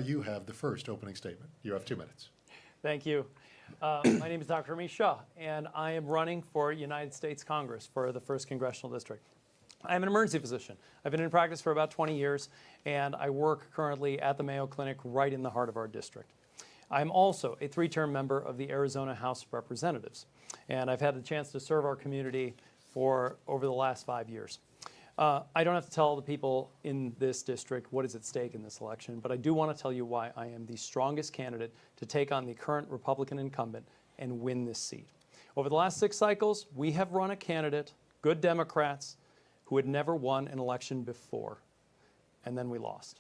You have the first opening statement. You have 2 minutes. Thank you. My name is Dr. Amish Shah, and I am running for United States Congress for the 1st Congressional District. I'm an emergency physician. I've been in practice for about 20 years, and I work currently at the Mayo Clinic right in the heart of our district. I'm also a 3-term member of the Arizona House of Representatives, and I've had the chance to serve our community for over the last 5 years. I don't have to tell the people in this district what is at stake in this election, but I do want to tell you why I am the strongest candidate to take on the current Republican incumbent and win this seat. Over the last 6 cycles, we have run a candidate, good Democrats, who had never won an election before, and then we lost.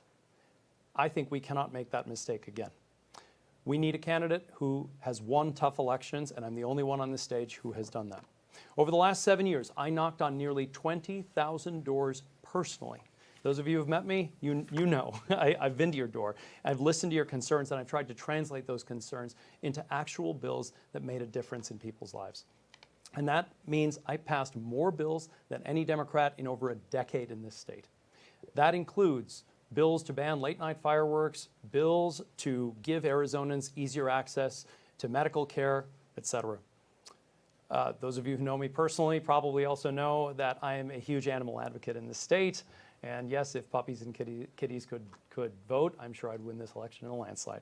I think we cannot make that mistake again. We need a candidate who has won tough elections, and I'm the only one on this stage who has done that. Over the last 7 years, I knocked on nearly 20,000 doors personally. Those of you who have met me, you know I've been to your door. I've listened to your concerns, and I've tried to translate those concerns into actual bills that made a difference in people's lives. And that means I passed more bills than any Democrat in over a decade in this state. That includes bills to ban late-night fireworks, bills to give Arizonans easier access to medical care, etc. Those of you who know me personally probably also know that I am a huge animal advocate in this state. And yes, if puppies and kitties could vote, I'm sure I'd win this election in a landslide.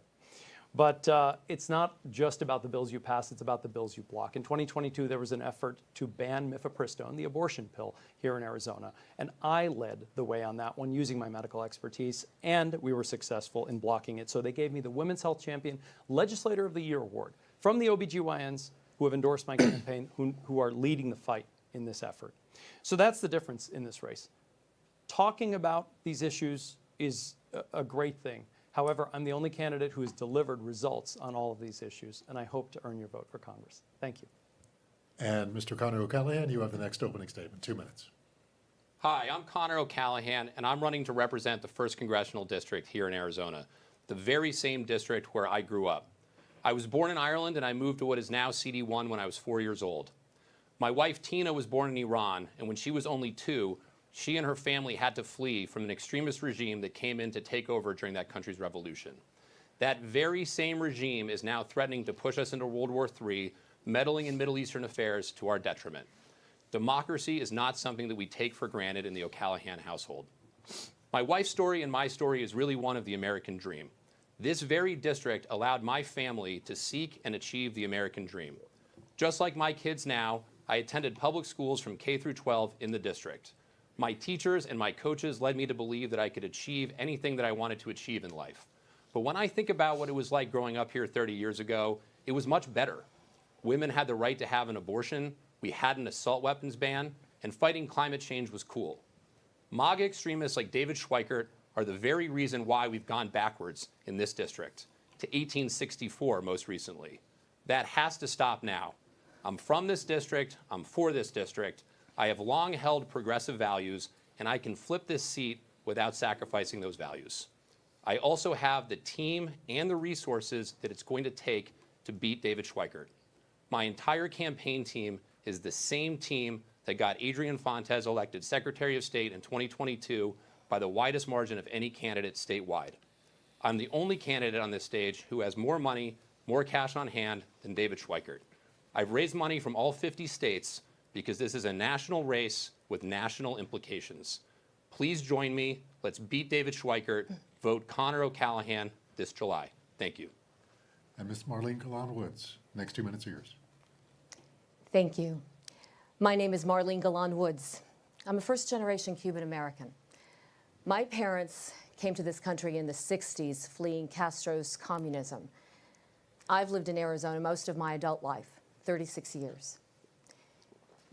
But it's not just about the bills you pass, it's about the bills you block. In 2022, there was an effort to ban mifepristone, the abortion pill, here in Arizona. And I led the way on that one using my medical expertise, and we were successful in blocking it. So they gave me the Women's Health Champion Legislator of the Year award from the OBGYNs who have endorsed my campaign, who are leading the fight in this effort. So that's the difference in this race. Talking about these issues is a great thing. However, I'm the only candidate who has delivered results on all of these issues, and I hope to earn your vote for Congress. Thank you. And Mr. Conor O'Callaghan, you have the next opening statement. 2 minutes. Hi, I'm Conor O'Callaghan, and I'm running to represent the 1st Congressional District here in Arizona, the very same district where I grew up. I was born in Ireland, and I moved to what is now CD1 when I was 4 years old. My wife, Tina, was born in Iran, and when she was only 2, she and her family had to flee from an extremist regime that came in to take over during that country's revolution. That very same regime is now threatening to push us into World War III, meddling in Middle Eastern affairs to our detriment. Democracy is not something that we take for granted in the O'Callaghan household. My wife's story and my story is really one of the American dream. This very district allowed my family to seek and achieve the American dream. Just like my kids now, I attended public schools from K through 12 in the district. My teachers and my coaches led me to believe that I could achieve anything that I wanted to achieve in life. But when I think about what it was like growing up here 30 years ago, it was much better. Women had the right to have an abortion, we had an assault weapons ban, and fighting climate change was cool. MAGA extremists like David Schweikert are the very reason why we've gone backwards in this district, to 1864 most recently. That has to stop now. I'm from this district, I'm for this district, I have long held progressive values, and I can flip this seat without sacrificing those values. I also have the team and the resources that it's going to take to beat David Schweikert. My entire campaign team is the same team that got Adrian Fontes elected Secretary of State in 2022 by the widest margin of any candidate statewide. I'm the only candidate on this stage who has more money, more cash on hand than David Schweikert. I've raised money from all 50 states because this is a national race with national implications. Please join me. Let's beat David Schweikert. Vote Conor O'Callaghan this July. Thank you. And Ms. Marlene Galán-Woods, next 2 minutes are yours. Thank you. My name is Marlene Galán-Woods. I'm a first-generation Cuban American. My parents came to this country in the 60s, fleeing Castro's communism. I've lived in Arizona most of my adult life, 36 years.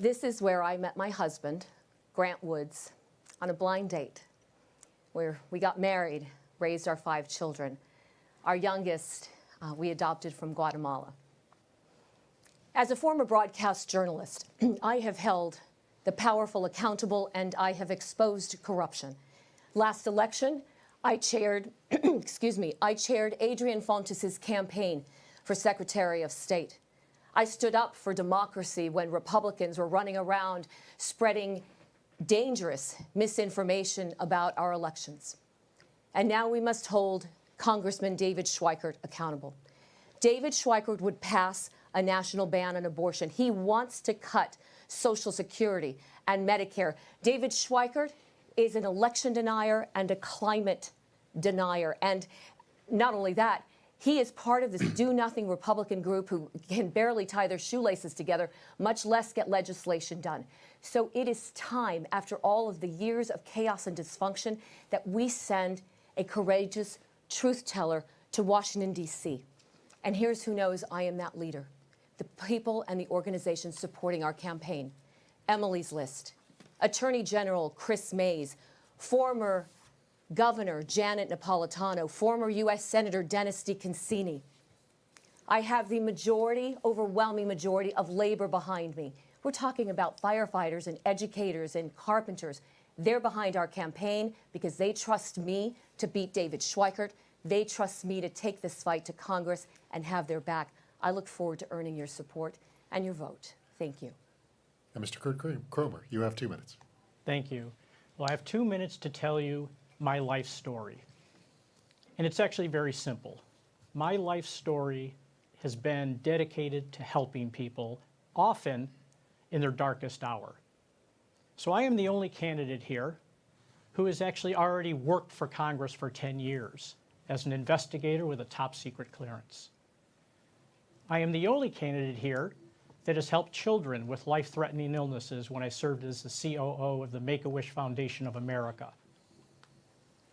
This is where I met my husband, Grant Woods, on a blind date, where we got married, raised our 5 children. Our youngest, we adopted from Guatemala. As a former broadcast journalist, I have held the powerful accountable, and I have exposed corruption. Last election, I chaired, I chaired Adrian Fontes' campaign for Secretary of State. I stood up for democracy when Republicans were running around spreading dangerous misinformation about our elections. And now we must hold Congressman David Schweikert accountable. David Schweikert would pass a national ban on abortion. He wants to cut Social Security and Medicare. David Schweikert is an election denier and a climate denier. And not only that, he is part of this do-nothing Republican group who can barely tie their shoelaces together, much less get legislation done. So it is time, after all of the years of chaos and dysfunction, that we send a courageous truth teller to Washington, D.C. And here's who knows I am that leader: the people and the organizations supporting our campaign. Emily's List, Attorney General Chris Mays, former Governor Janet Napolitano, former U.S. Senator Dennis DeConcini. I have the majority, overwhelming majority of labor behind me. We're talking about firefighters and educators and carpenters. They're behind our campaign because they trust me to beat David Schweikert. They trust me to take this fight to Congress and have their back. I look forward to earning your support and your vote. Thank you. And Mr. Kurt Kroemer, you have 2 minutes. Thank you. Well, I have 2 minutes to tell you my life story. And it's actually very simple. My life story has been dedicated to helping people, often in their darkest hour. So I am the only candidate here who has actually already worked for Congress for 10 years as an investigator with a top secret clearance. I am the only candidate here that has helped children with life-threatening illnesses when I served as the COO of the Make-A-Wish Foundation of America.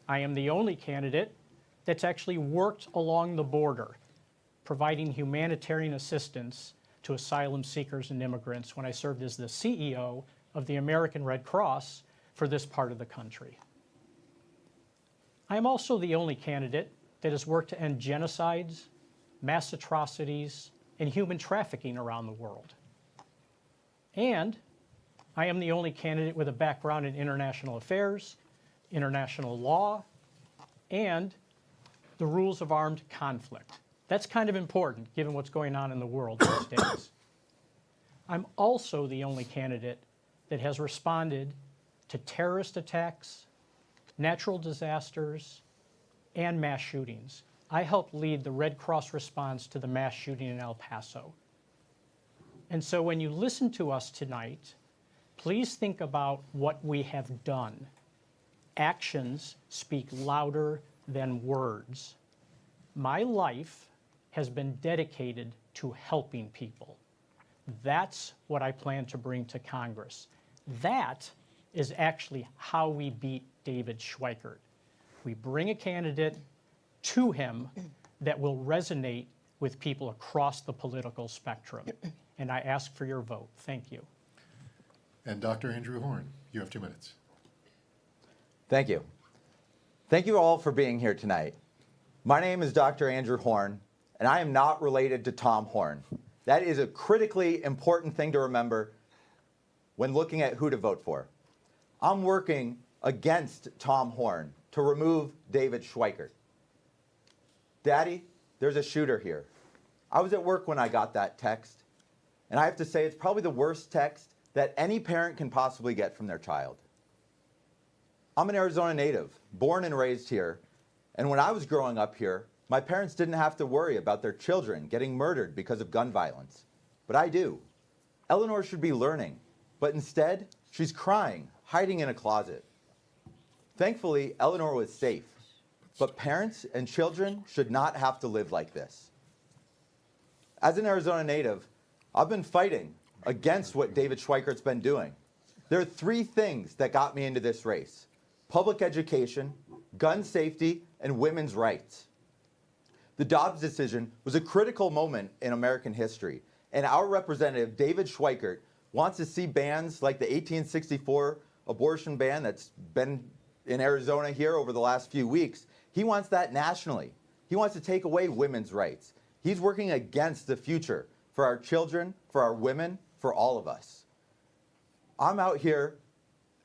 I am the only candidate that's actually worked along the border, providing humanitarian assistance to asylum seekers and immigrants when I served as the CEO of the American Red Cross for this part of the country. I am also the only candidate that has worked to end genocides, mass atrocities, and human trafficking around the world. And I am the only candidate with a background in international affairs, international law, and the rules of armed conflict. That's kind of important given what's going on in the world these days. I'm also the only candidate that has responded to terrorist attacks, natural disasters, and mass shootings. I helped lead the Red Cross response to the mass shooting in El Paso. And so when you listen to us tonight, please think about what we have done. Actions speak louder than words. My life has been dedicated to helping people. That's what I plan to bring to Congress. That is actually how we beat David Schweikert. We bring a candidate to him that will resonate with people across the political spectrum. And I ask for your vote. Thank you. And Dr. Andrew Horne, you have 2 minutes. Thank you. Thank you all for being here tonight. My name is Dr. Andrew Horne, and I am not related to Tom Horne. That is a critically important thing to remember when looking at who to vote for. I'm working against Tom Horne to remove David Schweikert. Daddy, there's a shooter here. I was at work when I got that text, and I have to say it's probably the worst text that any parent can possibly get from their child. I'm an Arizona native, born and raised here, and when I was growing up here, my parents didn't have to worry about their children getting murdered because of gun violence. But I do. Eleanor should be learning, but instead, she's crying, hiding in a closet. Thankfully, Eleanor was safe, but parents and children should not have to live like this. As an Arizona native, I've been fighting against what David Schweikert's been doing. There are 3 things that got me into this race: public education, gun safety, and women's rights. The Dobbs decision was a critical moment in American history, and our representative, David Schweikert, wants to see bans like the 1864 abortion ban that's been in Arizona here over the last few weeks. He wants that nationally. He wants to take away women's rights. He's working against the future for our children, for our women, for all of us. I'm out here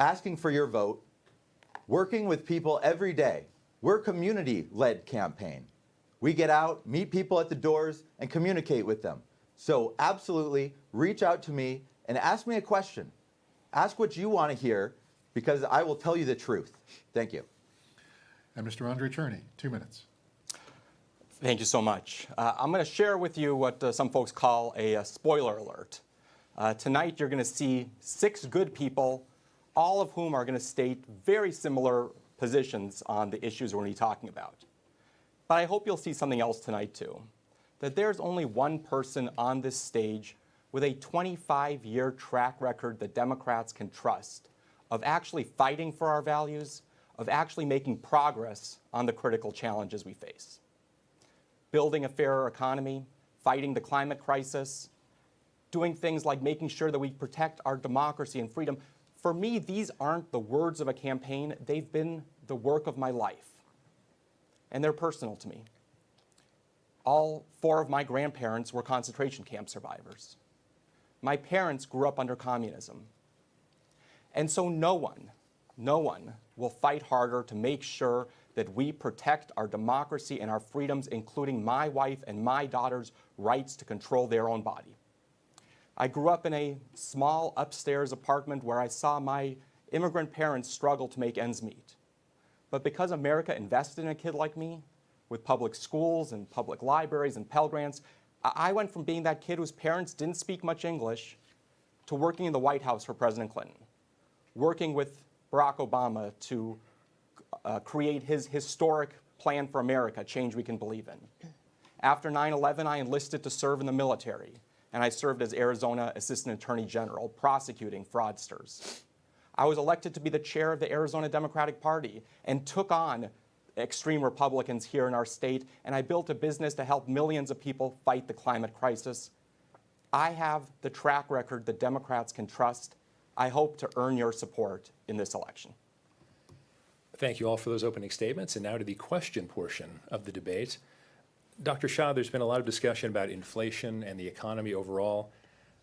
asking for your vote, working with people every day. We're a community-led campaign. We get out, meet people at the doors, and communicate with them. So absolutely reach out to me and ask me a question. Ask what you want to hear, because I will tell you the truth. Thank you. And Mr. Andrei Cherny, 2 minutes. Thank you so much. I'm going to share with you what some folks call a spoiler alert. Tonight you're going to see 6 good people, all of whom are going to state very similar positions on the issues we're going to be talking about. But I hope you'll see something else tonight too, that there's only one person on this stage with a 25-year track record that Democrats can trust of actually fighting for our values, of actually making progress on the critical challenges we face. Building a fairer economy, fighting the climate crisis, doing things like making sure that we protect our democracy and freedom. For me, these aren't the words of a campaign, they've been the work of my life. And they're personal to me. All 4 of my grandparents were concentration camp survivors. My parents grew up under communism. And so no one will fight harder to make sure that we protect our democracy and our freedoms, including my wife and my daughter's rights to control their own body. I grew up in a small upstairs apartment where I saw my immigrant parents struggle to make ends meet. But because America invested in a kid like me, with public schools and public libraries and Pell Grants, I went from being that kid whose parents didn't speak much English to working in the White House for President Clinton, working with Barack Obama to create his historic plan for America, change we can believe in. After 9/11, I enlisted to serve in the military, and I served as Arizona Assistant Attorney General, prosecuting fraudsters. I was elected to be the chair of the Arizona Democratic Party and took on extreme Republicans here in our state, and I built a business to help millions of people fight the climate crisis. I have the track record that Democrats can trust. I hope to earn your support in this election. Thank you all for those opening statements. And now to the question portion of the debate. Dr. Shah, there's been a lot of discussion about inflation and the economy overall.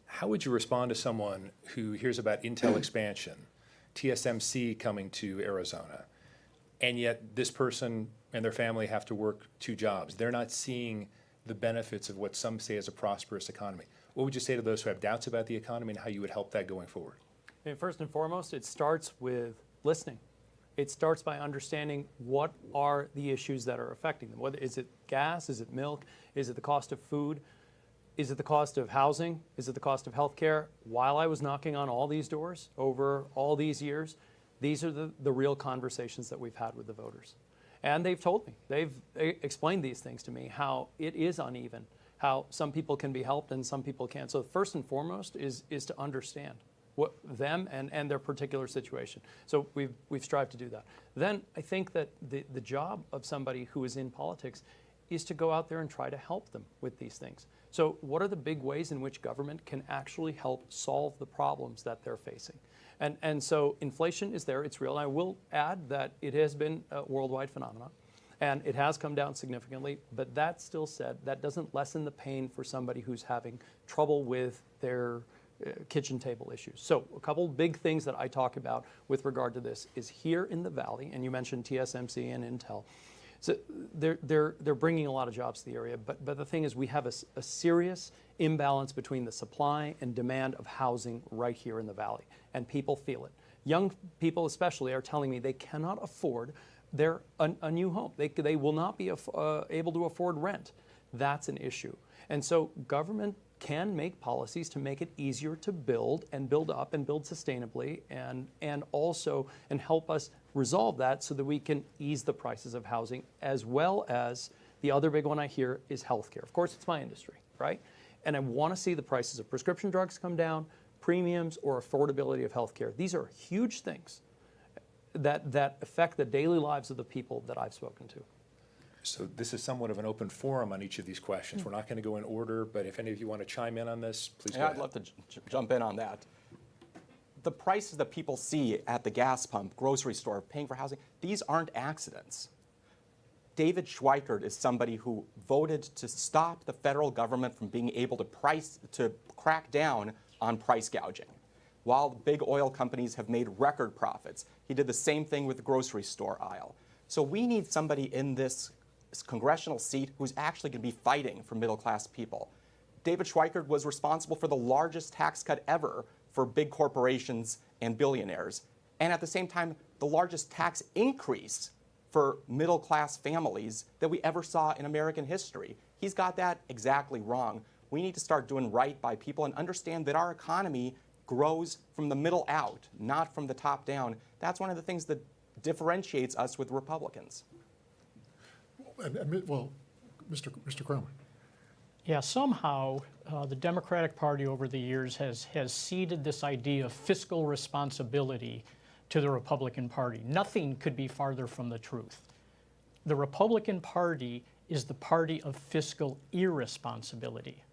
How would you respond to someone who hears about Intel expansion, TSMC coming to Arizona, and yet this person and their family have to work 2 jobs? They're not seeing the benefits of what some say is a prosperous economy. What would you say to those who have doubts about the economy and how you would help that going forward? And first and foremost, it starts with listening. It starts by understanding what are the issues that are affecting them. Whether is it gas, is it milk, is it the cost of food, is it the cost of housing, is it the cost of health care? While I was knocking on all these doors over all these years, these are the real conversations that we've had with the voters. And they've told me, they've explained these things to me, how it is uneven, how some people can be helped and some people can't. So first and foremost is to understand what them and their particular situation. So we've strived to do that. Then I think that the job of somebody who is in politics is to go out there and try to help them with these things. So what are the big ways in which government can actually help solve the problems that they're facing? And so inflation is there, it's real. And I will add that it has been a worldwide phenomenon and it has come down significantly, but that still said, that doesn't lessen the pain for somebody who's having trouble with their kitchen table issues. So a couple big things that I talk about with regard to this is here in the Valley, and you mentioned TSMC and Intel. So they're bringing a lot of jobs to the area, but the thing is we have a serious imbalance between the supply and demand of housing right here in the Valley, and people feel it. Young people especially are telling me they cannot afford a new home. They will not be able to afford rent. That's an issue. And so government can make policies to make it easier to build and build up and build sustainably and also help us resolve that so that we can ease the prices of housing, as well as the other big one I hear is healthcare. Of course, it's my industry, right? And I want to see the prices of prescription drugs come down, premiums, or affordability of healthcare. These are huge things that affect the daily lives of the people that I've spoken to. So this is somewhat of an open forum on each of these questions. We're not going to go in order, but if any of you want to chime in on this, please go ahead. I'd love to jump in on that. The prices that people see at the gas pump, grocery store, paying for housing, these aren't accidents. David Schweikert is somebody who voted to stop the federal government from being able to crack down on price gouging. While the big oil companies have made record profits, he did the same thing with the grocery store aisle. So we need somebody in this congressional seat who's actually going to be fighting for middle-class people. David Schweikert was responsible for the largest tax cut ever for big corporations and billionaires, and at the same time, the largest tax increase for middle-class families that we ever saw in American history. He's got that exactly wrong. We need to start doing right by people and understand that our economy grows from the middle out, not from the top down. That's one of the things that differentiates us with Republicans. Well, Mr. Kroemer. Yeah, somehow the Democratic Party over the years has ceded this idea of fiscal responsibility to the Republican Party. Nothing could be farther from the truth. The Republican Party is the party of fiscal irresponsibility.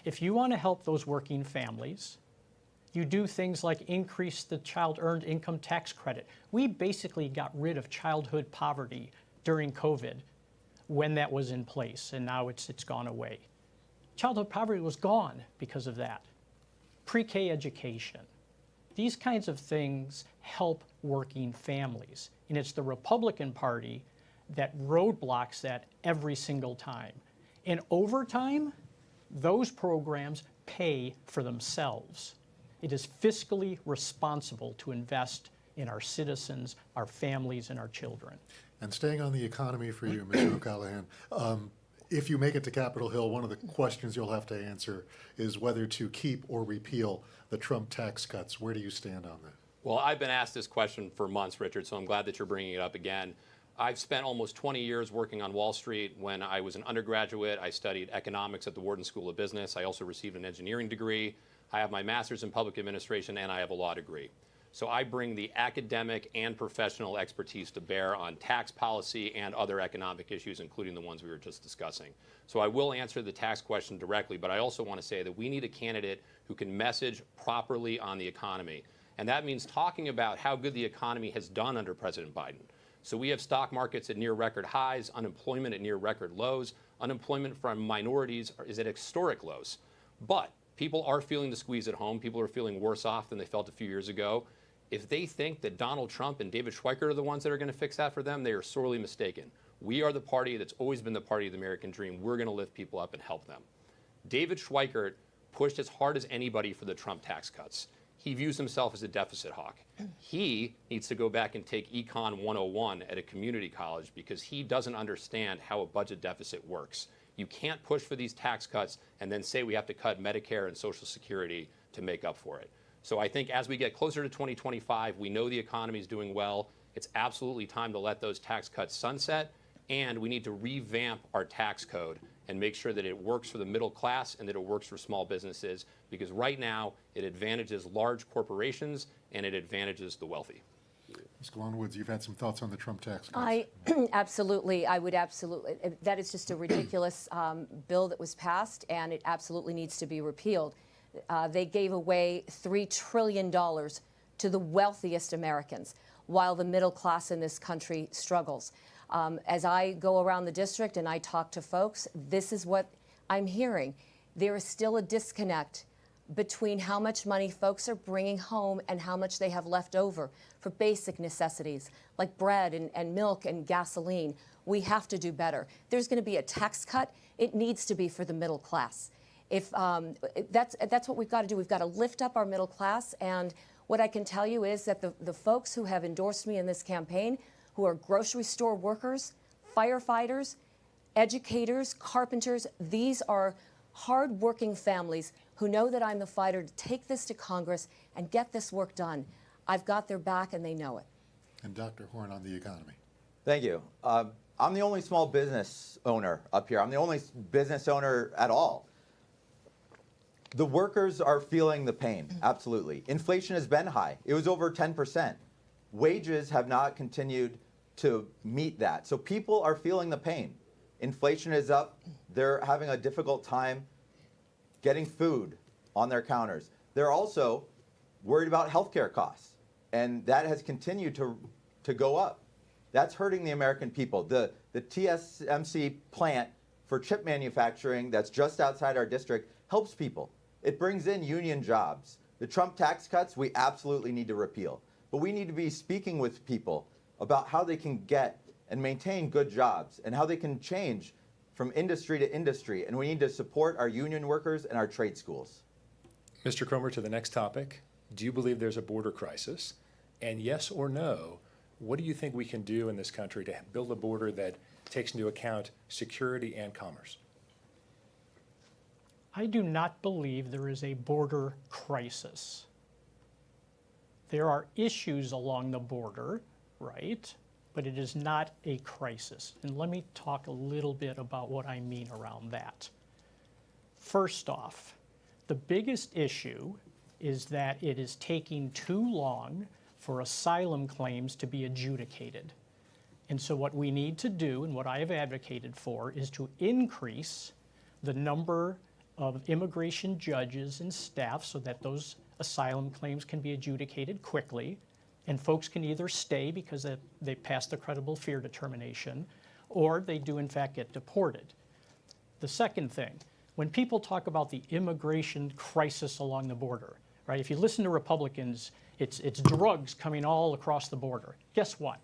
If you want to help those working families, you do things like increase the child earned income tax credit. We basically got rid of childhood poverty during COVID when that was in place, and now it's gone away. Childhood poverty was gone because of that. Pre-K education. These kinds of things help working families, and it's the Republican Party that roadblocks that every single time. And over time, those programs pay for themselves. It is fiscally responsible to invest in our citizens, our families, and our children. And staying on the economy for you, Mr. O'Callaghan, if you make it to Capitol Hill, one of the questions you'll have to answer is whether to keep or repeal the Trump tax cuts. Where do you stand on that? Well, I've been asked this question for months, Richard, so I'm glad that you're bringing it up again. I've spent almost 20 years working on Wall Street. When I was an undergraduate, I studied economics at the Wharton School of Business. I also received an engineering degree. I have my master's in public administration, and I have a law degree. So I bring the academic and professional expertise to bear on tax policy and other economic issues, including the ones we were just discussing. So I will answer the tax question directly, but I also want to say that we need a candidate who can message properly on the economy. And that means talking about how good the economy has done under President Biden. So we have stock markets at near record highs, unemployment at near record lows. Unemployment from minorities is at historic lows. But people are feeling the squeeze at home. People are feeling worse off than they felt a few years ago. If they think that Donald Trump and David Schweikert are the ones that are going to fix that for them, they are sorely mistaken. We are the party that's always been the party of the American dream. We're going to lift people up and help them. David Schweikert pushed as hard as anybody for the Trump tax cuts. He views himself as a deficit hawk. He needs to go back and take Econ 101 at a community college because he doesn't understand how a budget deficit works. You can't push for these tax cuts and then say we have to cut Medicare and Social Security to make up for it. So I think as we get closer to 2025, we know the economy is doing well. It's absolutely time to let those tax cuts sunset, and we need to revamp our tax code and make sure that it works for the middle class and that it works for small businesses, because right now it advantages large corporations and it advantages the wealthy. Ms. Galán-Woods, you've had some thoughts on the Trump tax cuts. I would absolutely, that is just a ridiculous bill that was passed, and it absolutely needs to be repealed. They gave away $3 trillion to the wealthiest Americans, while the middle class in this country struggles. As I go around the district and I talk to folks, this is what I'm hearing. There is still a disconnect between how much money folks are bringing home and how much they have left over for basic necessities like bread and milk and gasoline. We have to do better. There's going to be a tax cut. It needs to be for the middle class. If that's what we've got to do. We've got to lift up our middle class. And what I can tell you is that the folks who have endorsed me in this campaign, who are grocery store workers, firefighters, educators, carpenters, these are hard-working families who know that I'm the fighter to take this to Congress and get this work done. I've got their back, and they know it. And Dr. Horne on the economy. Thank you. I'm the only small business owner up here. I'm the only business owner at all. The workers are feeling the pain, absolutely. Inflation has been high. It was over 10%. Wages have not continued to meet that. So people are feeling the pain. Inflation is up. They're having a difficult time getting food on their counters. They're also worried about healthcare costs, and that has continued to go up. That's hurting the American people. The TSMC plant for chip manufacturing that's just outside our district helps people. It brings in union jobs. The Trump tax cuts, we absolutely need to repeal. But we need to be speaking with people about how they can get and maintain good jobs and how they can change from industry to industry. And we need to support our union workers and our trade schools. Mr. Kroemer, to the next topic. Do you believe there's a border crisis? And yes or no, What do you think we can do in this country to build a border that takes into account security and commerce? I do not believe there is a border crisis. There are issues along the border, right? But it is not a crisis. And let me talk a little bit about what I mean around that. First off, the biggest issue is that it is taking too long for asylum claims to be adjudicated. And so what we need to do, and what I have advocated for, is to increase the number of immigration judges and staff so that those asylum claims can be adjudicated quickly, and folks can either stay because they passed the credible fear determination, or they do in fact get deported. The second thing, when people talk about the immigration crisis along the border, right? If you listen to Republicans, it's drugs coming all across the border. Guess what?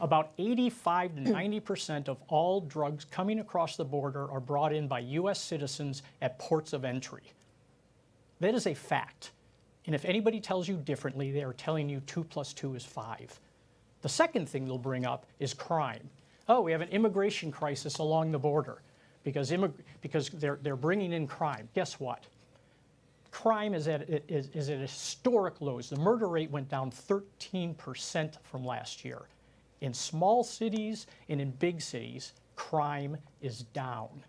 About 85 to 90% of all drugs coming across the border are brought in by U.S. citizens at ports of entry. That is a fact. And if anybody tells you differently, they are telling you 2 + 2 is 5. The second thing they'll bring up is crime. Oh, we have an immigration crisis along the border because they're bringing in crime. Guess what? Crime is at historic lows. The murder rate went down 13% from last year. In small cities and in big cities, crime is down.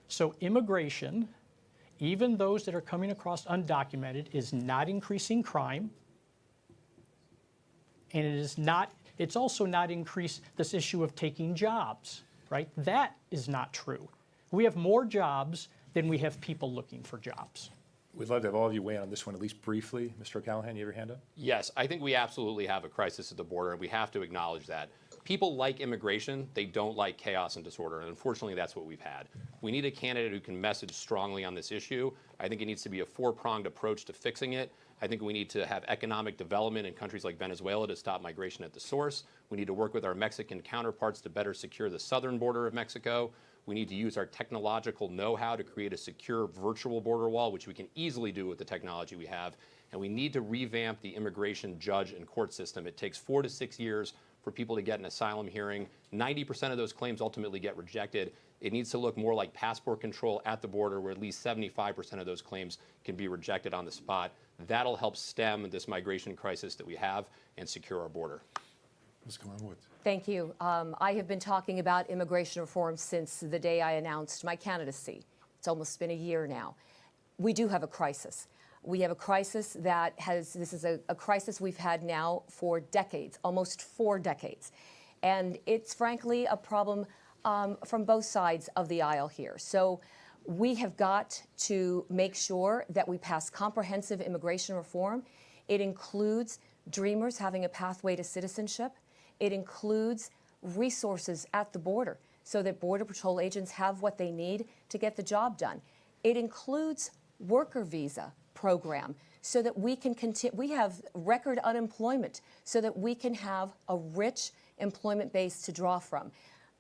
So immigration, even those that are coming across undocumented, is not increasing crime. And it's also not increased this issue of taking jobs, right? That is not true. We have more jobs than we have people looking for jobs. We'd love to have all of you weigh in on this one, at least briefly. Mr. O'Callaghan, you have your hand up? Yes, I think we absolutely have a crisis at the border, and we have to acknowledge that. People like immigration, they don't like chaos and disorder, and unfortunately that's what we've had. We need a candidate who can message strongly on this issue. I think it needs to be a four-pronged approach to fixing it. I think we need to have economic development in countries like Venezuela to stop migration at the source. We need to work with our Mexican counterparts to better secure the southern border of Mexico. We need to use our technological know-how to create a secure virtual border wall, which we can easily do with the technology we have. And we need to revamp the immigration judge and court system. It takes 4 to 6 years for people to get an asylum hearing. 90% of those claims ultimately get rejected. It needs to look more like passport control at the border, where at least 75% of those claims can be rejected on the spot. That'll help stem this migration crisis that we have and secure our border. Ms. Galán-Woods. Thank you. I have been talking about immigration reform since the day I announced my candidacy. It's almost been a year now. We do have a crisis. We have a crisis this is a crisis we've had now for decades, almost 4 decades. And it's frankly a problem from both sides of the aisle here. So we have got to make sure that we pass comprehensive immigration reform. It includes dreamers having a pathway to citizenship. It includes resources at the border so that Border Patrol agents have what they need to get the job done. It includes worker visa program so that we can continue. We have record unemployment so that we can have a rich employment base to draw from.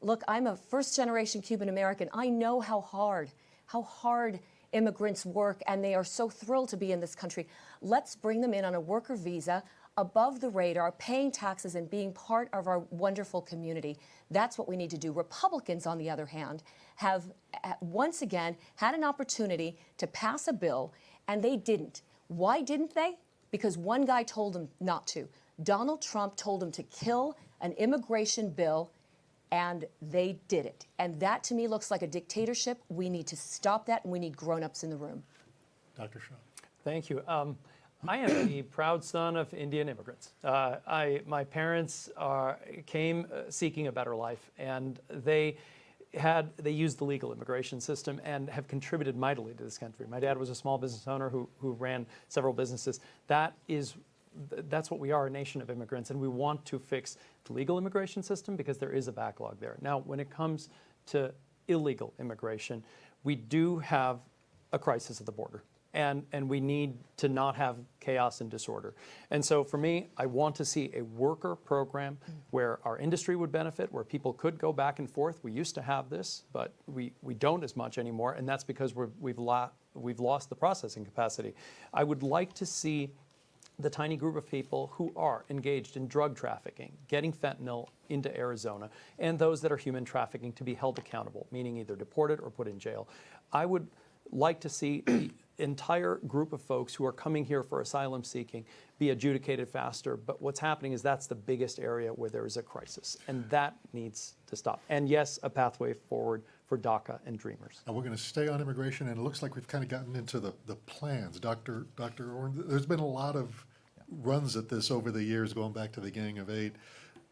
Look, I'm a first-generation Cuban American. I know how hard immigrants work, and they are so thrilled to be in this country. Let's bring them in on a worker visa, above the radar, paying taxes and being part of our wonderful community. That's what we need to do. Republicans, on the other hand, have once again had an opportunity to pass a bill, and they didn't. Why didn't they? Because one guy told them not to. Donald Trump told them to kill an immigration bill, and they did it. And that, to me, looks like a dictatorship. We need to stop that, and we need grown-ups in the room. Dr. Shah. Thank you. I am the proud son of Indian immigrants. My parents came seeking a better life, and they used the legal immigration system and have contributed mightily to this country. My dad was a small business owner who ran several businesses. That's what we are, a nation of immigrants, and we want to fix the legal immigration system because there is a backlog there. Now, when it comes to illegal immigration, we do have a crisis at the border. And we need to not have chaos and disorder. And so for me, I want to see a worker program where our industry would benefit, where people could go back and forth. We used to have this, but we don't as much anymore, and that's because we've lost the processing capacity. I would like to see the tiny group of people who are engaged in drug trafficking, getting fentanyl into Arizona, and those that are human trafficking to be held accountable, meaning either deported or put in jail. I would like to see the entire group of folks who are coming here for asylum seeking be adjudicated faster, but what's happening is that's the biggest area where there is a crisis, and that needs to stop. And yes, a pathway forward for DACA and Dreamers. And we're going to stay on immigration, and it looks like we've kind of gotten into the plans. Dr. Horne, there's been a lot of runs at this over the years, going back to the Gang of Eight,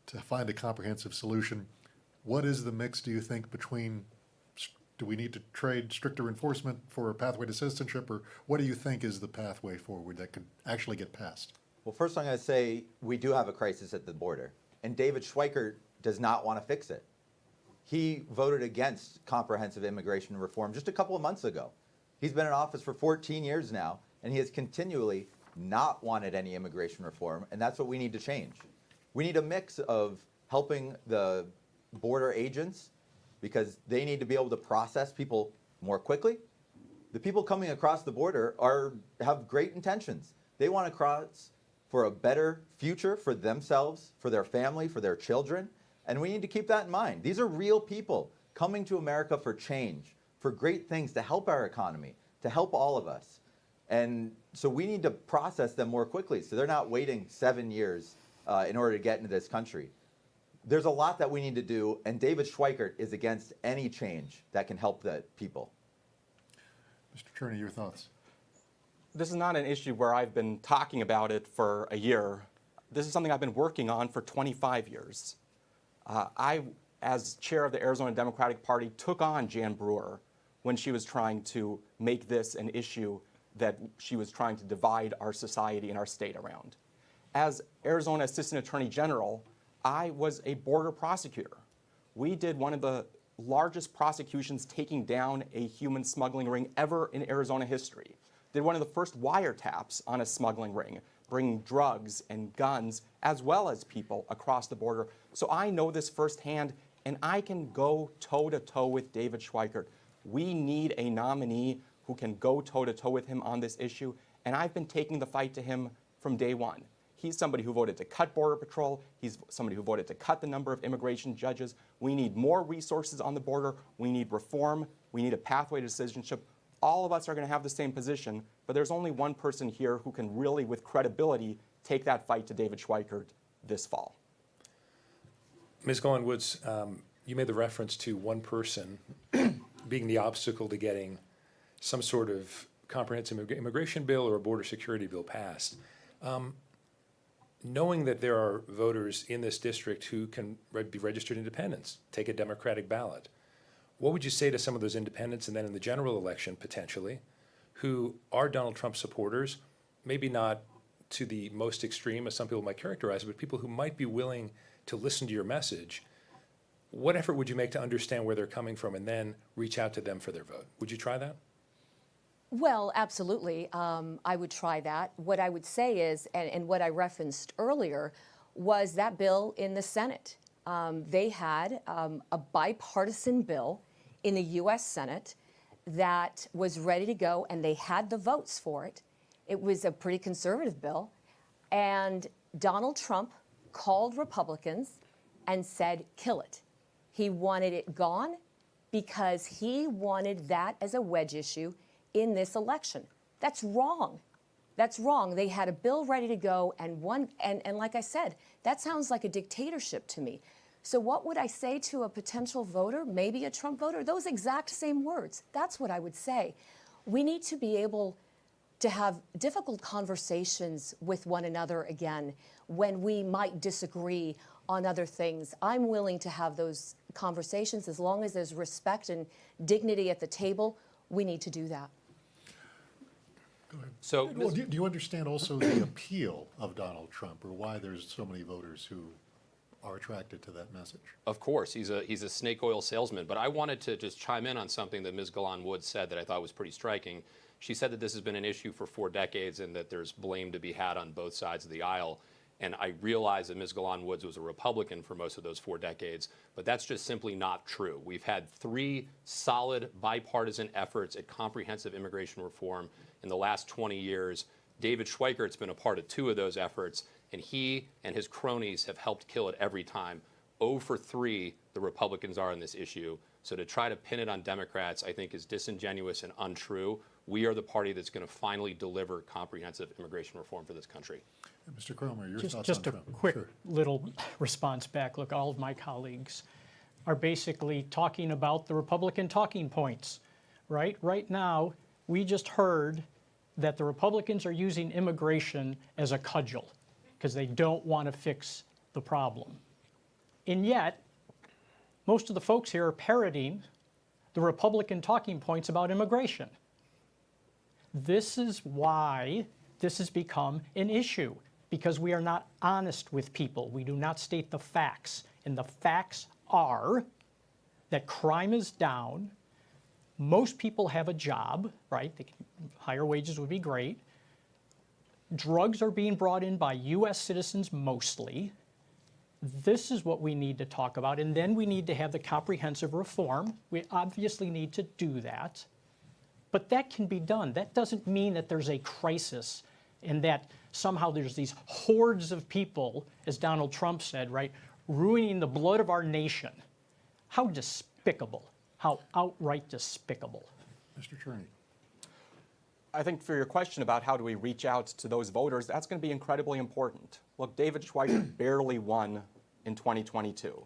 to find a comprehensive solution. What is the mix, do you think, between, do we need to trade stricter enforcement for a pathway to citizenship, or what do you think is the pathway forward that could actually get passed? Well, first I'm going to say we do have a crisis at the border, and David Schweikert does not want to fix it. He voted against comprehensive immigration reform just a couple of months ago. He's been in office for 14 years now, and he has continually not wanted any immigration reform, and that's what we need to change. We need a mix of helping the border agents, because they need to be able to process people more quickly. The people coming across the border have great intentions. They want to cross for a better future for themselves, for their family, for their children, and we need to keep that in mind. These are real people coming to America for change, for great things, to help our economy, to help all of us. And so we need to process them more quickly, so they're not waiting 7 years in order to get into this country. There's a lot that we need to do, and David Schweikert is against any change that can help the people. Mr. Cherny, your thoughts? This is not an issue where I've been talking about it for a year. This is something I've been working on for 25 years. I, as chair of the Arizona Democratic Party, took on Jan Brewer when she was trying to make this an issue that she was trying to divide our society and our state around. As Arizona Assistant Attorney General, I was a border prosecutor. We did one of the largest prosecutions taking down a human smuggling ring ever in Arizona history. Did one of the first wiretaps on a smuggling ring, bringing drugs and guns as well as people across the border. So I know this firsthand, and I can go toe-to-toe with David Schweikert. We need a nominee who can go toe-to-toe with him on this issue, and I've been taking the fight to him from day one. He's somebody who voted to cut Border Patrol. He's somebody who voted to cut the number of immigration judges. We need more resources on the border. We need reform. We need a pathway to citizenship. All of us are going to have the same position, but there's only one person here who can really, with credibility, take that fight to David Schweikert this fall. Ms. Galán-Woods, you made the reference to one person being the obstacle to getting some sort of comprehensive immigration bill or a border security bill passed. Knowing that there are voters in this district who can be registered independents, take a Democratic ballot, what would you say to some of those independents, and then in the general election potentially, who are Donald Trump supporters, maybe not to the most extreme as some people might characterize it, but people who might be willing to listen to your message? What effort would you make to understand where they're coming from and then reach out to them for their vote? Would you try that? Well, absolutely. I would try that. What I would say is, and what I referenced earlier, was that bill in the Senate. They had a bipartisan bill in the U.S. Senate that was ready to go, and they had the votes for it. It was a pretty conservative bill, and Donald Trump called Republicans and said, kill it. He wanted it gone because he wanted that as a wedge issue in this election. That's wrong. That's wrong. They had a bill ready to go, and like I said, that sounds like a dictatorship to me. So what would I say to a potential voter, maybe a Trump voter? Those exact same words. That's what I would say. We need to be able to have difficult conversations with one another again when we might disagree on other things. I'm willing to have those conversations as long as there's respect and dignity at the table. We need to do that. So, Well, do you understand also the appeal of Donald Trump, or why there's so many voters who are attracted to that message? of course, he's a snake oil salesman, but I wanted to just chime in on something that Ms. Galán-Woods said that I thought was pretty striking. She said that this has been an issue for 4 decades and that there's blame to be had on both sides of the aisle. And I realize that Ms. Galán-Woods was a Republican for most of those 4 decades, but that's just simply not true. We've had 3 solid bipartisan efforts at comprehensive immigration reform in the last 20 years. David Schweikert's been a part of 2 of those efforts, and he and his cronies have helped kill it every time. 0 for 3 the Republicans are on this issue. So to try to pin it on Democrats, I think, is disingenuous and untrue. We are the party that's going to finally deliver comprehensive immigration reform for this country. Mr. Kroemer, your thoughts Just on a Trump? quick Sure. little response back. Look, all of my colleagues are basically talking about the Republican talking points, right? Right now, we just heard that the Republicans are using immigration as a cudgel because they don't want to fix the problem. And yet, most of the folks here are parroting the Republican talking points about immigration. This is why this has become an issue, because we are not honest with people. We do not state the facts. And the facts are that crime is down. Most people have a job, right? Higher wages would be great. Drugs are being brought in by US citizens mostly. This is what we need to talk about. And then we need to have the comprehensive reform. We obviously need to do that. But that can be done. That doesn't mean that there's a crisis and that somehow there's these hordes of people, as Donald Trump said, right, ruining the blood of our nation. How despicable. How outright despicable. Mr. Cherny. I think for your question about how do we reach out to those voters, that's going to be incredibly important. Look, David Schweikert barely won in 2022.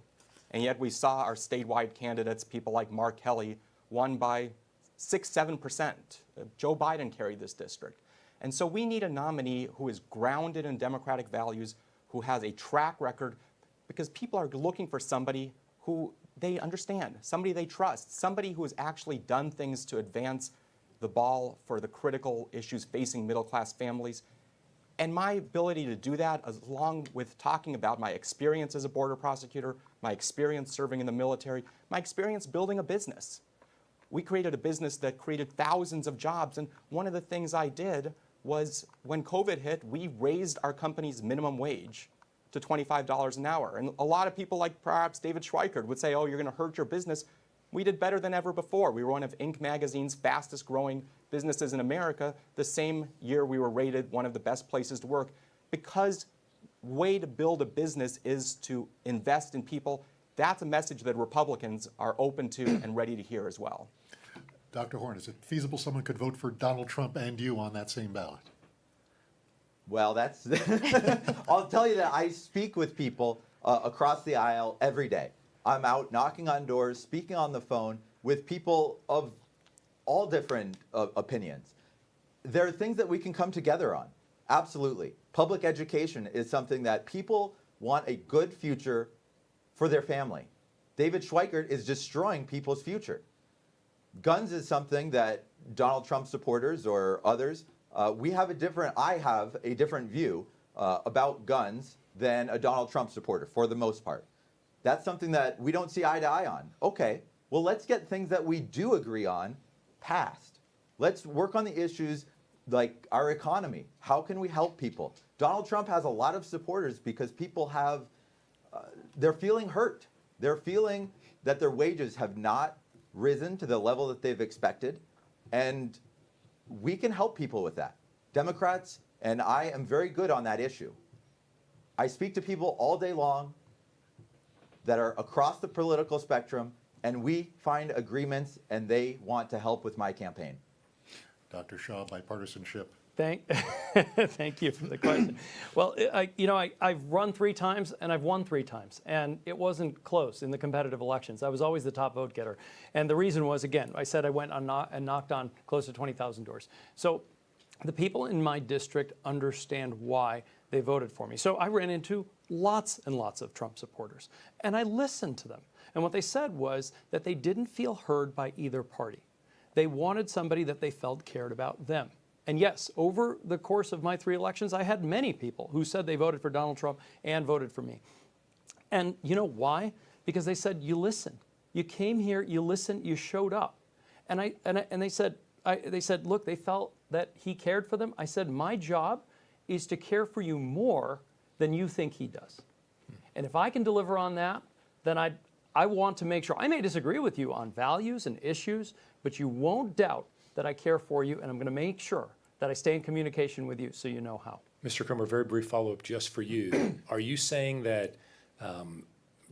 And yet we saw our statewide candidates, people like Mark Kelly, won by 6-7%. Joe Biden carried this district. And so we need a nominee who is grounded in democratic values, who has a track record, because people are looking for somebody who they understand, somebody they trust, somebody who has actually done things to advance the ball for the critical issues facing middle-class families. And my ability to do that, along with talking about my experience as a border prosecutor, my experience serving in the military, my experience building a business. We created a business that created thousands of jobs, and one of the things I did was when COVID hit, we raised our company's minimum wage to $25 an hour. And a lot of people, like perhaps David Schweikert, would say, oh, you're going to hurt your business. We did better than ever before. We were one of Inc. magazine's fastest growing businesses in America. The same year we were rated one of the best places to work, because the way to build a business is to invest in people. That's a message that Republicans are open to and ready to hear as well. Dr. Horne, is it feasible someone could vote for Donald Trump and you on that same ballot? Well, that's, I'll tell you that I speak with people across the aisle every day. I'm out knocking on doors, speaking on the phone with people of all different opinions. There are things that we can come together on. Absolutely. Public education is something that people want a good future for their family. David Schweikert is destroying people's future. Guns is something that Donald Trump supporters or others, I have a different view about guns than a Donald Trump supporter, for the most part. That's something that we don't see eye to eye on. Okay, well, let's get things that we do agree on passed. Let's work on the issues like our economy. How can we help people? Donald Trump has a lot of supporters because people have, they're feeling hurt. They're feeling that their wages have not risen to the level that they've expected, and we can help people with that. Democrats, and I am very good on that issue. I speak to people all day long that are across the political spectrum, and we find agreements, and they want to help with my campaign. Dr. Shah, bipartisanship. Thank you for the question. Well, I've run 3 times and I've won 3 times, and it wasn't close in the competitive elections. I was always the top vote getter, and the reason was, again, I said I went and knocked on close to 20,000 doors. So the people in my district understand why they voted for me. So I ran into lots and lots of Trump supporters, and I listened to them. And what they said was that they didn't feel heard by either party. They wanted somebody that they felt cared about them. And yes, over the course of my 3 elections, I had many people who said they voted for Donald Trump and voted for me. And you know why? Because they said, you listened. You came here, you listened, you showed up. And they said, look, they felt that he cared for them. I said, my job is to care for you more than you think he does. And if I can deliver on that, then I want to make sure, I may disagree with you on values and issues, but you won't doubt that I care for you, and I'm going to make sure that I stay in communication with you so you know how. Mr. Kroemer, very brief follow-up just for you. Are you saying that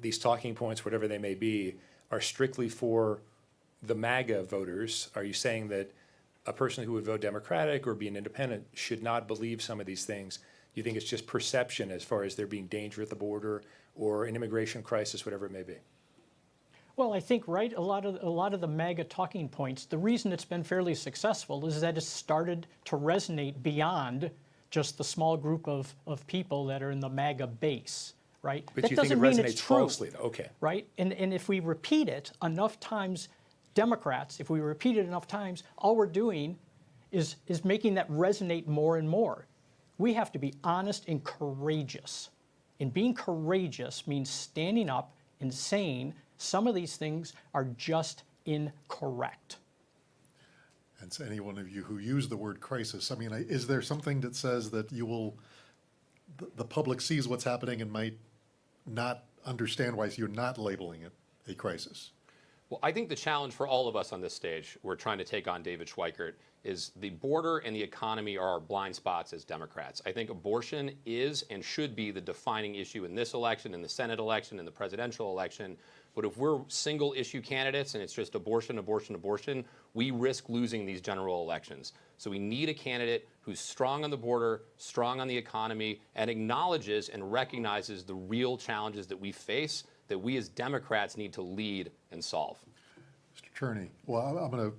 these talking points, whatever they may be, are strictly for the MAGA voters? Are you saying that a person who would vote Democratic or be an independent should not believe some of these things? You think it's just perception as far as there being danger at the border or an immigration crisis, whatever it may be? Well, I think, right, a lot of the MAGA talking points, the reason it's been fairly successful is that it's started to resonate beyond just the small group of people that are in the MAGA base, right? But that you think it doesn't mean resonates it's true, falsely, though? Okay. right? And if we repeat it enough times, Democrats, if we repeat it enough times, all we're doing is making that resonate more and more. We have to be honest and courageous. And being courageous means standing up and saying some of these things are just incorrect. And to any one of you who use the word crisis, I mean, is there something that says that the public sees what's happening and might not understand why you're not labeling it a crisis? Well, I think the challenge for all of us on this stage, we're trying to take on David Schweikert, is the border and the economy are our blind spots as Democrats. I think abortion is and should be the defining issue in this election, in the Senate election, in the presidential election. But if we're single issue candidates and it's just abortion, abortion, abortion, we risk losing these general elections. So we need a candidate who's strong on the border, strong on the economy, and acknowledges and recognizes the real challenges that we face, that we as Democrats need to lead and solve. Mr. Cherny, well, I'm going to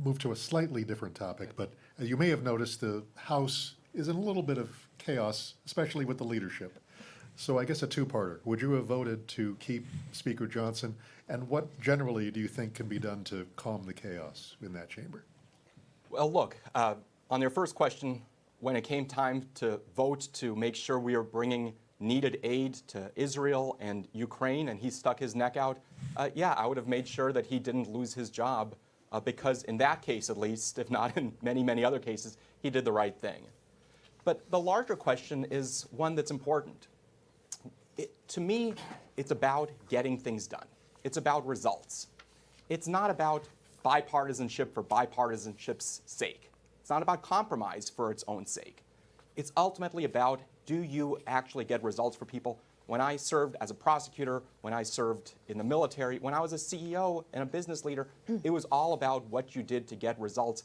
move to a slightly different topic, but as you may have noticed, the House is in a little bit of chaos, especially with the leadership. So I guess a two-parter. Would you have voted to keep Speaker Johnson? And what generally do you think can be done to calm the chaos in that chamber? Well, look, on your first question, when it came time to vote to make sure we are bringing needed aid to Israel and Ukraine, and he stuck his neck out, yeah, I would have made sure that he didn't lose his job because in that case, at least, if not in many, many other cases, he did the right thing. But the larger question is one that's important. To me, it's about getting things done. It's about results. It's not about bipartisanship for bipartisanship's sake. It's not about compromise for its own sake. It's ultimately about, do you actually get results for people? When I served as a prosecutor, when I served in the military, when I was a CEO and a business leader, it was all about what you did to get results.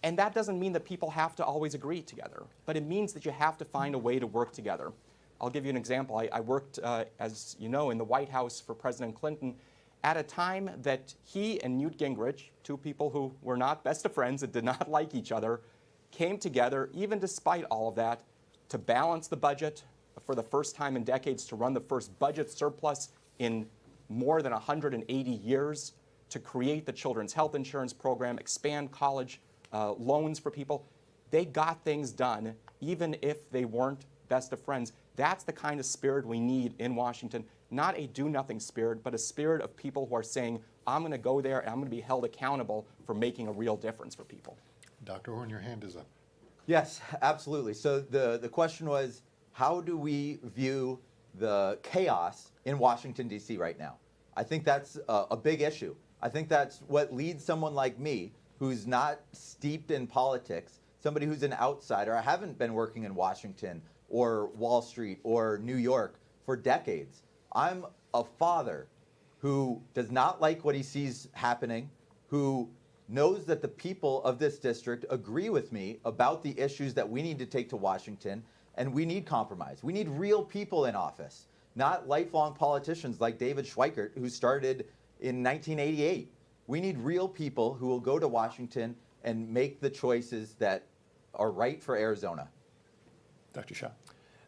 And that doesn't mean that people have to always agree together, but it means that you have to find a way to work together. I'll give you an example. I worked, as you know, in the White House for President Clinton at a time that he and Newt Gingrich, two people who were not best of friends and did not like each other, came together, even despite all of that, to balance the budget for the first time in decades, to run the first budget surplus in more than 180 years, to create the Children's Health Insurance Program, expand college loans for people. They got things done, even if they weren't best of friends. That's the kind of spirit we need in Washington, not a do-nothing spirit, but a spirit of people who are saying, I'm going to go there and I'm going to be held accountable for making a real difference for people. Dr. Horne, your hand is up. Yes, absolutely. So the question was, how do we view the chaos in Washington, D.C. right now? I think that's a big issue. I think that's what leads someone like me, who's not steeped in politics, somebody who's an outsider. I haven't been working in Washington or Wall Street or New York for decades. I'm a father who does not like what he sees happening, who knows that the people of this district agree with me about the issues that we need to take to Washington, and we need compromise. We need real people in office, not lifelong politicians like David Schweikert, who started in 1988. We need real people who will go to Washington and make the choices that are right for Arizona. Dr. Shah.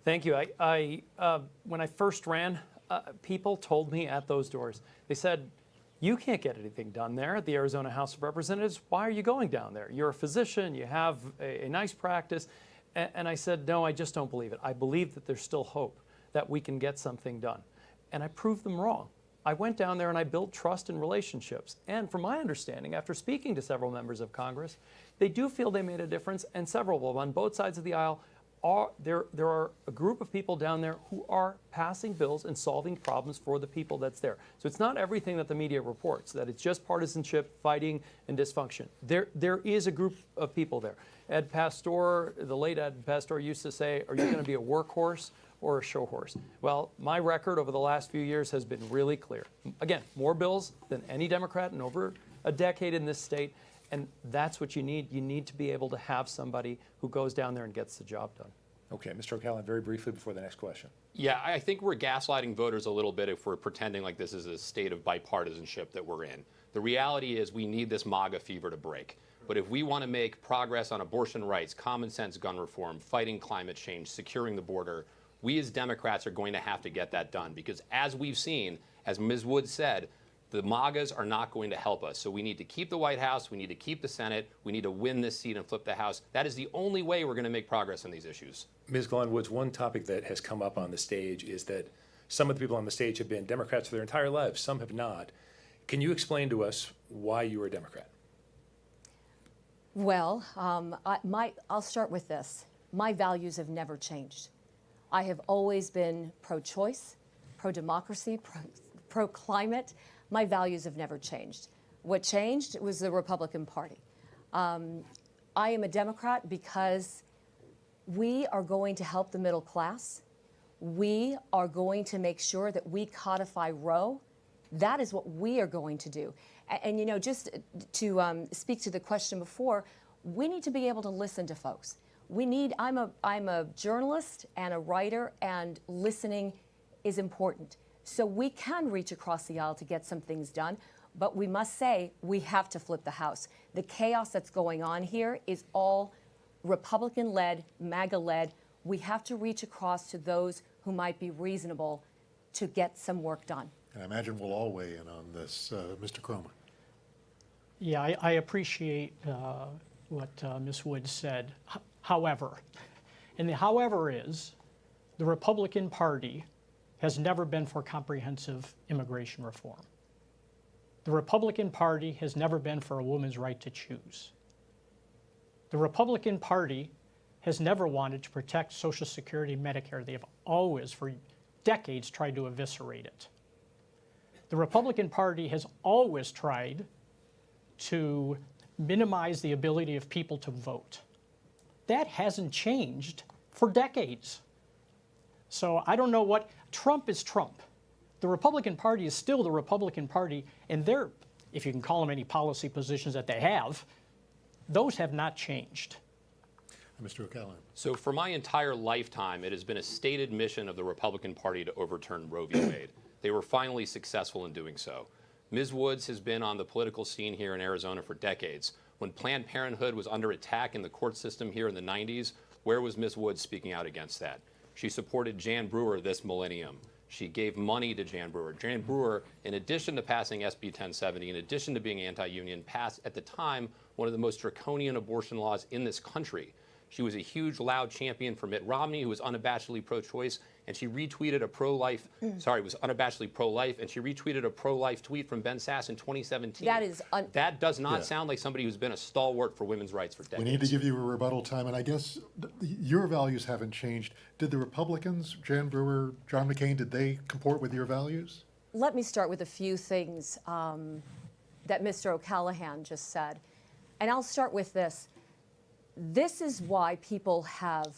Thank you. When I first ran, people told me at those doors, they said, you can't get anything done there at the Arizona House of Representatives. Why are you going down there? You're a physician, you have a nice practice. And I said, no, I just don't believe it. I believe that there's still hope that we can get something done. And I proved them wrong. I went down there and I built trust and relationships. And from my understanding, after speaking to several members of Congress, they do feel they made a difference, and several of them on both sides of the aisle are a group of people down there who are passing bills and solving problems for the people that's there. So it's not everything that the media reports, that it's just partisanship, fighting, and dysfunction. There is a group of people there. Ed Pastor, the late Ed Pastor, used to say, are you going to be a workhorse or a show horse? Well, my record over the last few years has been really clear. Again, more bills than any Democrat in over a decade in this state. And that's what you need. You need to be able to have somebody who goes down there and gets the job done. Okay, Mr. O'Callaghan, very briefly before the next question. Yeah, I think we're gaslighting voters a little bit if we're pretending like this is a state of bipartisanship that we're in. The reality is we need this MAGA fever to break. But if we want to make progress on abortion rights, common sense gun reform, fighting climate change, securing the border, we as Democrats are going to have to get that done. Because as we've seen, as Ms. Woods said, the MAGAs are not going to help us. So we need to keep the White House, we need to keep the Senate, we need to win this seat and flip the House. That is the only way we're going to make progress on these issues. Ms. Galán-Woods, one topic that has come up on the stage is that some of the people on the stage have been Democrats for their entire lives, some have not. Can you explain to us why you are a Democrat? Well, I'll start with this. My values have never changed. I have always been pro-choice, pro-democracy, pro-climate. My values have never changed. What changed was the Republican Party. I am a Democrat because we are going to help the middle class. We are going to make sure that we codify Roe. That is what we are going to do. And you know, just to speak to the question before, we need to be able to listen to folks. I'm a journalist and a writer, and listening is important. So we can reach across the aisle to get some things done, but we must say we have to flip the House. The chaos that's going on here is all Republican-led, MAGA-led. We have to reach across to those who might be reasonable to get some work done. And I imagine we'll all weigh in on this. Mr. Kroemer. Yeah, I appreciate what Ms. Woods said. However, and the however is, the Republican Party has never been for comprehensive immigration reform. The Republican Party has never been for a woman's right to choose. The Republican Party has never wanted to protect Social Security and Medicare. They have always, for decades, tried to eviscerate it. The Republican Party has always tried to minimize the ability of people to vote. That hasn't changed for decades. So I don't know what, Trump is Trump. The Republican Party is still the Republican Party, and their, if you can call them any policy positions that they have, those have not changed. Mr. O'Callaghan. So for my entire lifetime, it has been a stated mission of the Republican Party to overturn Roe v. Wade. They were finally successful in doing so. Ms. Woods has been on the political scene here in Arizona for decades. When Planned Parenthood was under attack in the court system here in the 90s, where was Ms. Woods speaking out against that? She supported Jan Brewer this millennium. She gave money to Jan Brewer. Jan Brewer, in addition to passing SB 1070, in addition to being anti-union, passed at the time one of the most draconian abortion laws in this country. She was a huge, loud champion for Mitt Romney, who was unabashedly pro-choice, and she retweeted a pro-life, was unabashedly pro-life, and she retweeted a pro-life tweet from Ben Sasse in 2017. That does not sound like somebody who's been a stalwart for women's rights for decades. We need to give you a rebuttal time, and I guess your values haven't changed. Did the Republicans, Jan Brewer, John McCain, did they comport with your values? Let me start with a few things that Mr. O'Callaghan just said. And I'll start with this. This is why people have,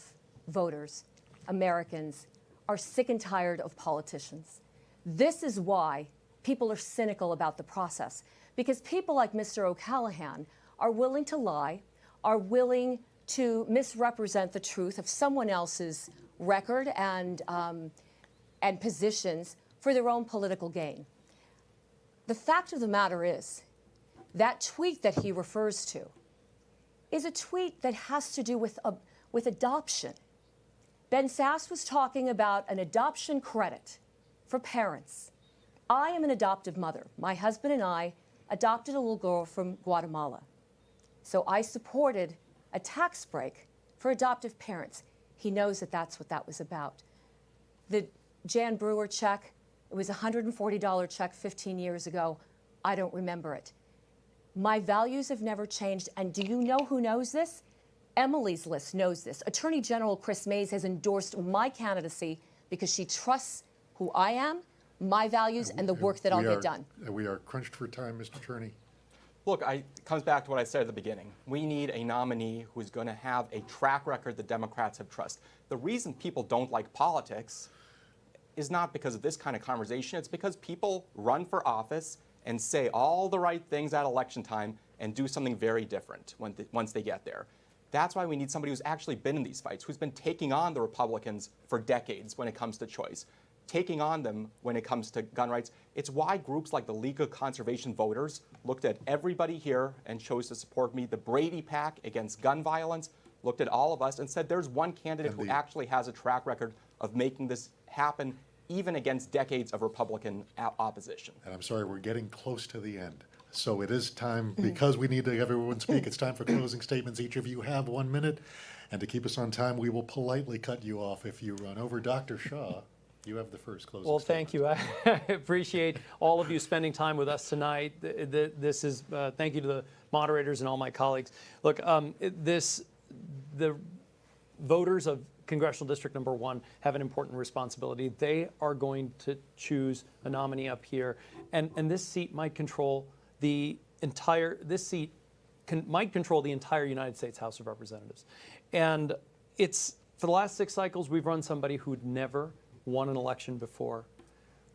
voters, Americans, are sick and tired of politicians. This is why people are cynical about the process. Because people like Mr. O'Callaghan are willing to lie, are willing to misrepresent the truth of someone else's record and positions for their own political gain. The fact of the matter is, that tweet that he refers to is a tweet that has to do with adoption. Ben Sasse was talking about an adoption credit for parents. I am an adoptive mother. My husband and I adopted a little girl from Guatemala. So I supported a tax break for adoptive parents. He knows that that's what that was about. The Jan Brewer check, it was a $140 check 15 years ago. I don't remember it. My values have never changed, and do you know who knows this? Emily's List knows this. Attorney General Chris Mays has endorsed my candidacy because she trusts who I am, my values, and the work that I'll get done. We are crunched for time, Mr. Cherny. Look, it comes back to what I said at the beginning. We need a nominee who's going to have a track record the Democrats have trust. The reason people don't like politics is not because of this kind of conversation. It's because people run for office and say all the right things at election time and do something very different once they get there. That's why we need somebody who's actually been in these fights, who's been taking on the Republicans for decades when it comes to choice, taking on them when it comes to gun rights. It's why groups like the League of Conservation Voters looked at everybody here and chose to support me. The Brady PAC against gun violence looked at all of us and said there's one candidate who actually has a track record of making this happen, even against decades of Republican opposition. And I'm sorry, we're getting close to the end. So it is time, because we need to have everyone speak, it's time for closing statements. Each of you have 1 minute. And to keep us on time, we will politely cut you off if you run over. Dr. Shah, you have the first closing Well, statement. thank you. I appreciate all of you spending time with us tonight. This is thank you to the moderators and all my colleagues. Look, the voters of Congressional District Number 1 have an important responsibility. They are going to choose a nominee up here, and this seat might control the entire. This seat might control the entire United States House of Representatives, and it's for the last 6 cycles we've run somebody who'd never won an election before.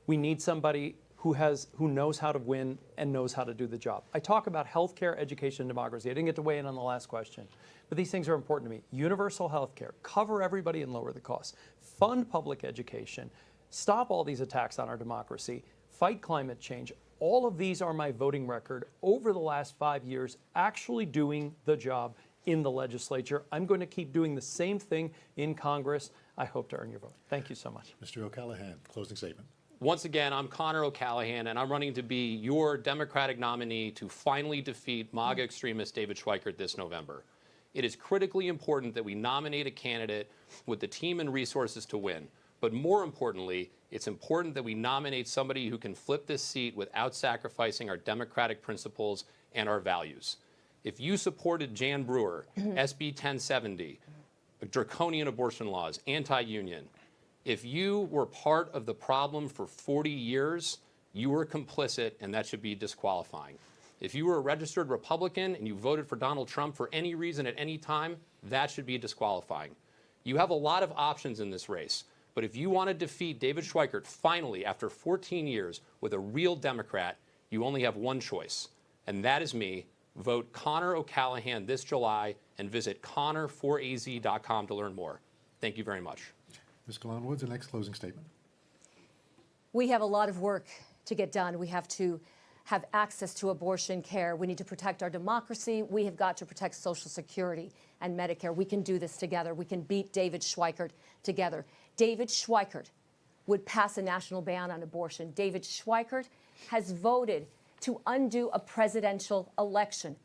We need somebody who knows how to win and knows how to do the job. I talk about healthcare, education, and democracy. I didn't get to weigh in on the last question, but these things are important to me. Universal healthcare, cover everybody and lower the costs, fund public education, stop all these attacks on our democracy, fight climate change. All of these are my voting record over the last 5 years, actually doing the job in the legislature. I'm going to keep doing the same thing in Congress. I hope to earn your vote. Thank you so much. Mr. O'Callaghan, closing statement. Once again, I'm Conor O'Callaghan, and I'm running to be your Democratic nominee to finally defeat MAGA extremist David Schweikert this November. It is critically important that we nominate a candidate with the team and resources to win. But more importantly, it's important that we nominate somebody who can flip this seat without sacrificing our democratic principles and our values. If you supported Jan Brewer, SB 1070, draconian abortion laws, anti-union, if you were part of the problem for 40 years, you were complicit, and that should be disqualifying. If you were a registered Republican and you voted for Donald Trump for any reason at any time, that should be disqualifying. You have a lot of options in this race, but if you want to defeat David Schweikert finally after 14 years with a real Democrat, you only have one choice, and that is me. Vote Conor O'Callaghan this July and visit conor4az.com to learn more. Thank you very much. Ms. Galán-Woods, the next closing statement. We have a lot of work to get done. We have to have access to abortion care. We need to protect our democracy. We have got to protect Social Security and Medicare. We can do this together. We can beat David Schweikert together. David Schweikert would pass a national ban on abortion. David Schweikert has voted to undo a presidential election.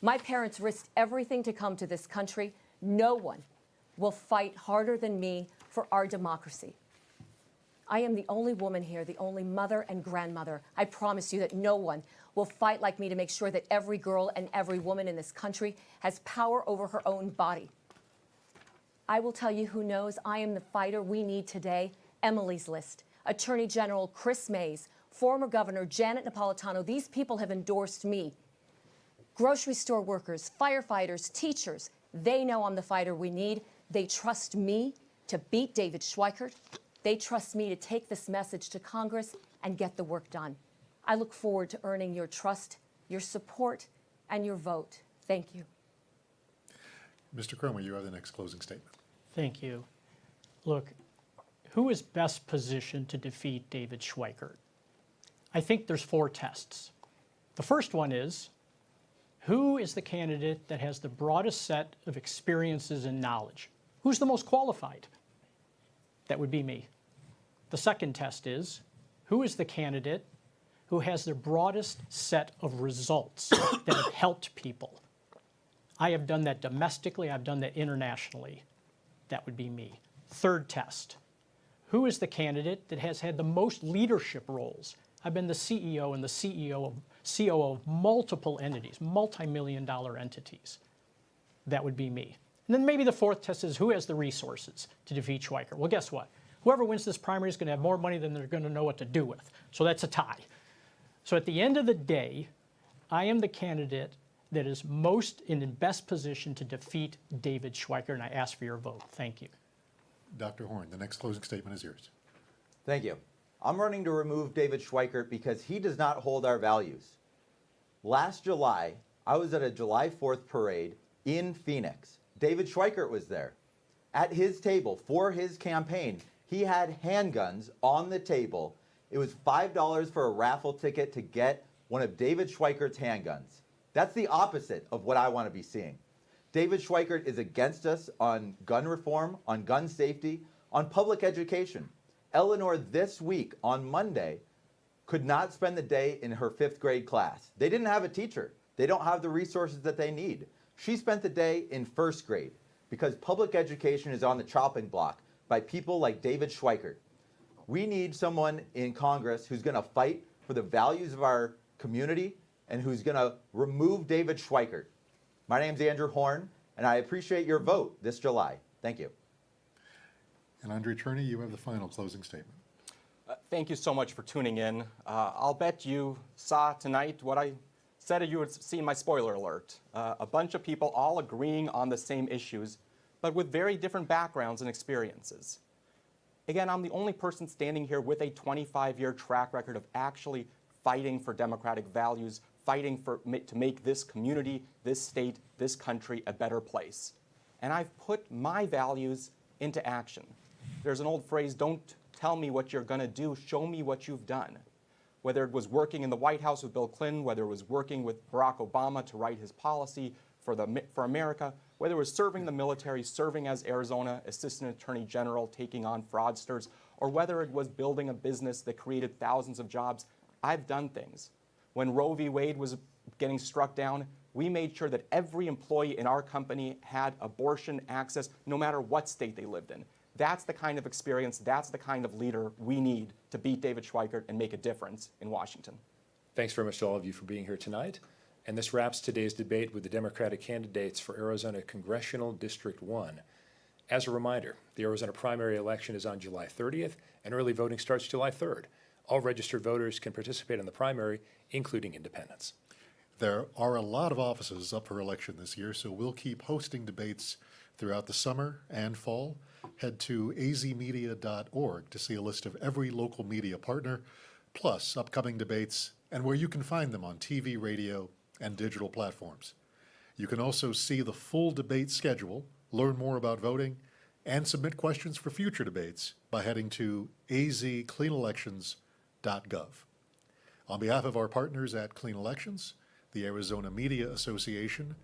My parents risked everything to come to this country. No one will fight harder than me for our democracy. I am the only woman here, the only mother and grandmother. I promise you that no one will fight like me to make sure that every girl and every woman in this country has power over her own body. I will tell you who knows I am the fighter we need today. Emily's List, Attorney General Chris Mays, former Governor Janet Napolitano. These people have endorsed me. Grocery store workers, firefighters, teachers, they know I'm the fighter we need. They trust me to beat David Schweikert. They trust me to take this message to Congress and get the work done. I look forward to earning your trust, your support, and your vote. Thank you. Mr. Kroemer, you have the next closing statement. Thank you. Look, who is best positioned to defeat David Schweikert? I think there's 4 tests. The first one is, who is the candidate that has the broadest set of experiences and knowledge? Who's the most qualified? That would be me. The second test is, who is the candidate who has the broadest set of results that have helped people? I have done that domestically, I've done that internationally. That would be me. Third test, who is the candidate that has had the most leadership roles? I've been the CEO and the COO of multiple entities, multi-million-dollar entities. that would be me. And then maybe the fourth test is who has the resources to defeat Schweiker? Well, guess what? Whoever wins this primary is going to have more money than they're going to know what to do with. So that's a tie. So at the end of the day, I am the candidate that is most in the best position to defeat David Schweiker, and I ask for your vote. Thank you. Dr. Horne, the next closing statement is yours. Thank you. I'm running to remove David Schweikert because he does not hold our values. Last July, I was at a July 4th parade in Phoenix. David Schweikert was there. At his table, for his campaign, he had handguns on the table. It was $5 for a raffle ticket to get one of David Schweikert's handguns. That's the opposite of what I want to be seeing. David Schweikert is against us on gun reform, on gun safety, on public education. Eleanor this week, on Monday, could not spend the day in her 5th grade class. They didn't have a teacher. They don't have the resources that they need. She spent the day in 1st grade because public education is on the chopping block by people like David Schweikert. We need someone in Congress who's going to fight for the values of our community and who's going to remove David Schweikert. My name's Andrew Horne, and I appreciate your vote this July. Thank you. And Andrei Cherny, you have the final closing statement. Thank you so much for tuning in. I'll bet you saw tonight what I said you would see in my spoiler alert. A bunch of people all agreeing on the same issues, but with very different backgrounds and experiences. Again, I'm the only person standing here with a 25-year track record of actually fighting for democratic values, fighting to make this community, this state, this country a better place. And I've put my values into action. There's an old phrase, don't tell me what you're going to do, show me what you've done. Whether it was working in the White House with Bill Clinton, whether it was working with Barack Obama to write his policy for America, whether it was serving the military, serving as Arizona Assistant Attorney General, taking on fraudsters, or whether it was building a business that created thousands of jobs, I've done things. When Roe v. Wade was getting struck down, we made sure that every employee in our company had abortion access, no matter what state they lived in. That's the kind of experience, that's the kind of leader we need to beat David Schweikert and make a difference in Washington. Thanks very much to all of you for being here tonight. And this wraps today's debate with the Democratic candidates for Arizona Congressional District 1. As a reminder, the Arizona primary election is on July 30th, and early voting starts July 3rd. All registered voters can participate in the primary, including independents. There are a lot of offices up for election this year, so we'll keep hosting debates throughout the summer and fall. Head to azmedia.org to see a list of every local media partner, plus upcoming debates and where you can find them on TV, radio, and digital platforms. You can also see the full debate schedule, learn more about voting, and submit questions for future debates by heading to azcleanelections.gov. On behalf of our partners at Clean Elections, the Arizona Media Association,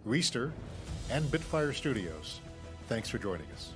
Reister, and Bitfire Studios, thanks for joining us.